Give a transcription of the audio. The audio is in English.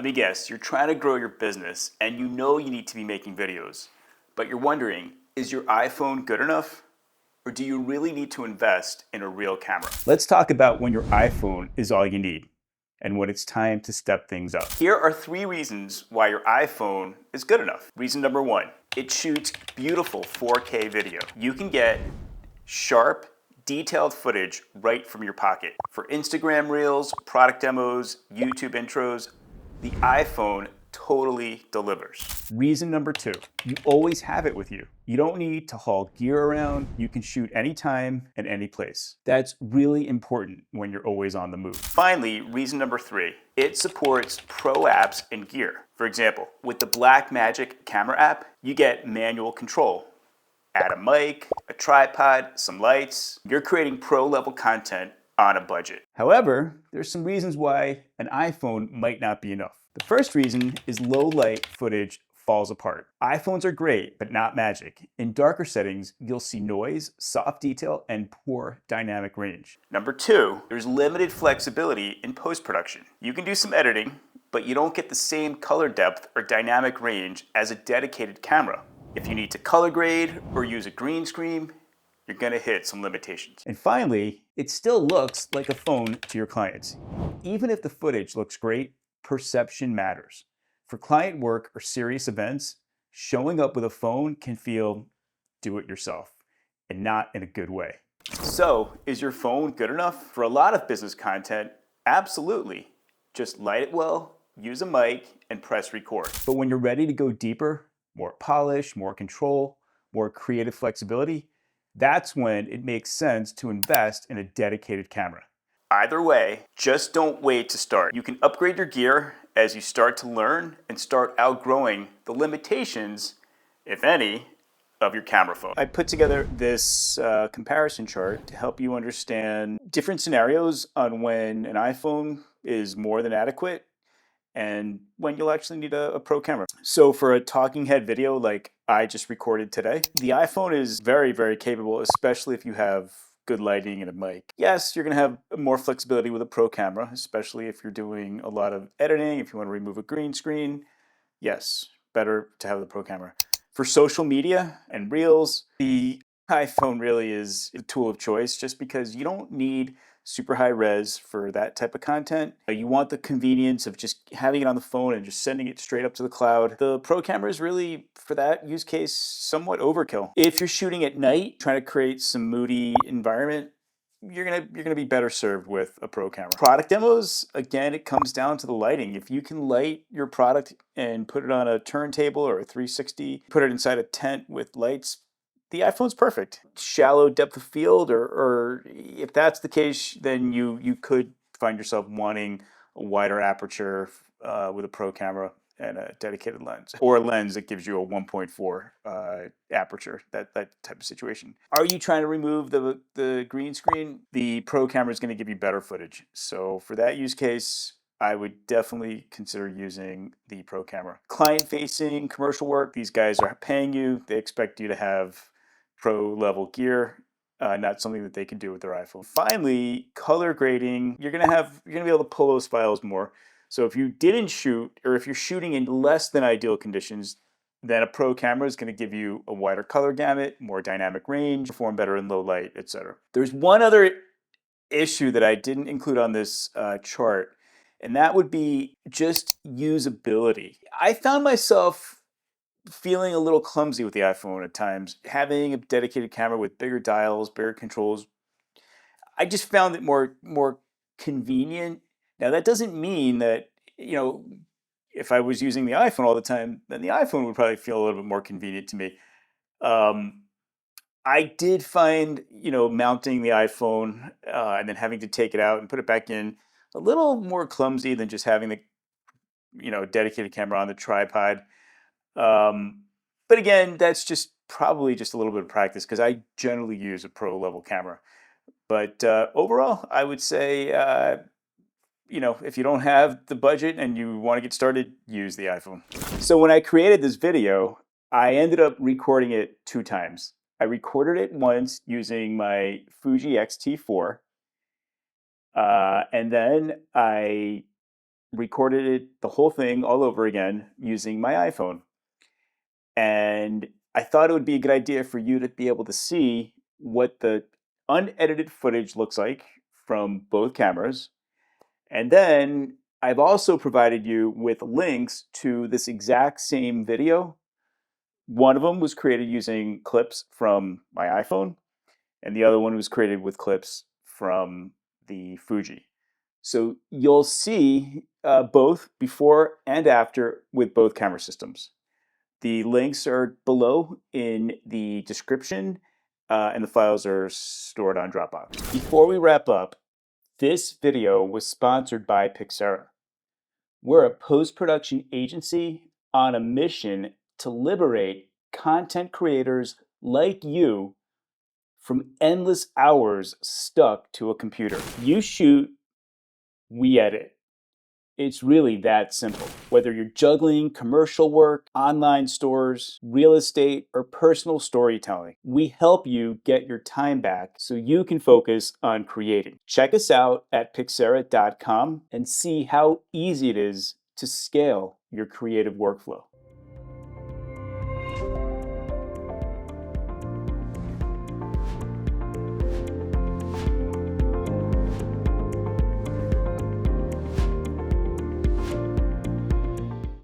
Let me guess, you're trying to grow your business and you know you need to be making videos, but you're wondering, is your iPhone good enough? Or do you really need to invest in a real camera? Let's talk about when your iPhone is all you need and when it's time to step things up. Here are 3 reasons why your iPhone is good enough. Reason number 1, it shoots beautiful 4K video. You can get sharp, detailed footage right from your pocket. For Instagram Reels, product demos, YouTube intros, the iPhone totally delivers. Reason number 2, you always have it with you. You don't need to haul gear around. You can shoot anytime and any place. That's really important when you're always on the move. Finally, reason number 3, it supports pro apps and gear. For example, with the Blackmagic camera app, you get manual control. Add a mic, a tripod, some lights. You're creating pro level content on a budget. However, there's some reasons why an iPhone might not be enough. The first reason is low light footage falls apart. iPhones are great, but not magic. In darker settings, you'll see noise, soft detail, and poor dynamic range. Number 2, there's limited flexibility in post-production. You can do some editing, but you don't get the same color depth or dynamic range as a dedicated camera. If you need to color grade or use a green screen, you're gonna hit some limitations. And finally, it still looks like a phone to your clients. Even if the footage looks great, perception matters. For client work or serious events, showing up with a phone can feel do-it-yourself and not in a good way. So, is your phone good enough? For a lot of business content, absolutely. Just light it well, use a mic, and press record. But when you're ready to go deeper, more polish, more control, more creative flexibility, that's when it makes sense to invest in a dedicated camera. Either way, just don't wait to start. You can upgrade your gear as you start to learn and start outgrowing the limitations, if any, of your camera phone. I put together this comparison chart to help you understand different scenarios on when an iPhone is more than adequate and when you'll actually need a pro camera. So for a talking head video like I just recorded today, the iPhone is very, very capable, especially if you have good lighting and a mic. Yes, you're gonna have more flexibility with a pro camera, especially if you're doing a lot of editing, if you wanna remove a green screen. Yes, better to have the pro camera. For social media and reels, the iPhone really is a tool of choice just because you don't need super high res for that type of content. You want the convenience of just having it on the phone and just sending it straight up to the cloud. The pro camera is really, for that use case, somewhat overkill. If you're shooting at night, trying to create some moody environment, you're gonna be better served with a pro camera. Product demos, again, it comes down to the lighting. If you can light your product and put it on a turntable or a 360, put it inside a tent with lights, the iPhone's perfect. Shallow depth of field, or if that's the case, then you could find yourself wanting a wider aperture with a pro camera and a dedicated lens, or a lens that gives you a 1.4 aperture, that type of situation. Are you trying to remove the green screen? The pro camera is going to give you better footage. So for that use case, I would definitely consider using the pro camera. Client-facing commercial work, these guys are paying you. They expect you to have pro level gear, not something that they can do with their iPhone. Finally, color grading, you're gonna be able to pull those files more. So if you didn't shoot, or if you're shooting in less than ideal conditions, then a pro camera is gonna give you a wider color gamut, more dynamic range, perform better in low light, etc. There's one other issue that I didn't include on this chart, and that would be just usability. I found myself feeling a little clumsy with the iPhone at times. Having a dedicated camera with bigger dials, bigger controls, I just found it more convenient. Now that doesn't mean that, if I was using the iPhone all the time, then the iPhone would probably feel a little bit more convenient to me. Um, I did find, mounting the iPhone and then having to take it out and put it back in a little more clumsy than just having the, dedicated camera on the tripod. But again, that's just probably just a little bit of practice because I generally use a pro level camera. But overall, I would say, if you don't have the budget and you want to get started, use the iPhone. So when I created this video, I ended up recording it 2 times. I recorded it once using my Fuji X-T4, and then I recorded it, the whole thing all over again using my iPhone. And I thought it would be a good idea for you to be able to see what the unedited footage looks like from both cameras. And then I've also provided you with links to this exact same video. One of them was created using clips from my iPhone, and the other one was created with clips from the Fuji. So you'll see both before and after with both camera systems. The links are below in the description, and the files are stored on Dropbox. Before we wrap up, this video was sponsored by Pixera. We're a post-production agency on a mission to liberate content creators like you from endless hours stuck to a computer. You shoot, we edit. It's really that simple. Whether you're juggling commercial work, online stores, real estate, or personal storytelling, we help you get your time back so you can focus on creating. Check us out at Pixera.com and see how easy it is to scale your creative workflow.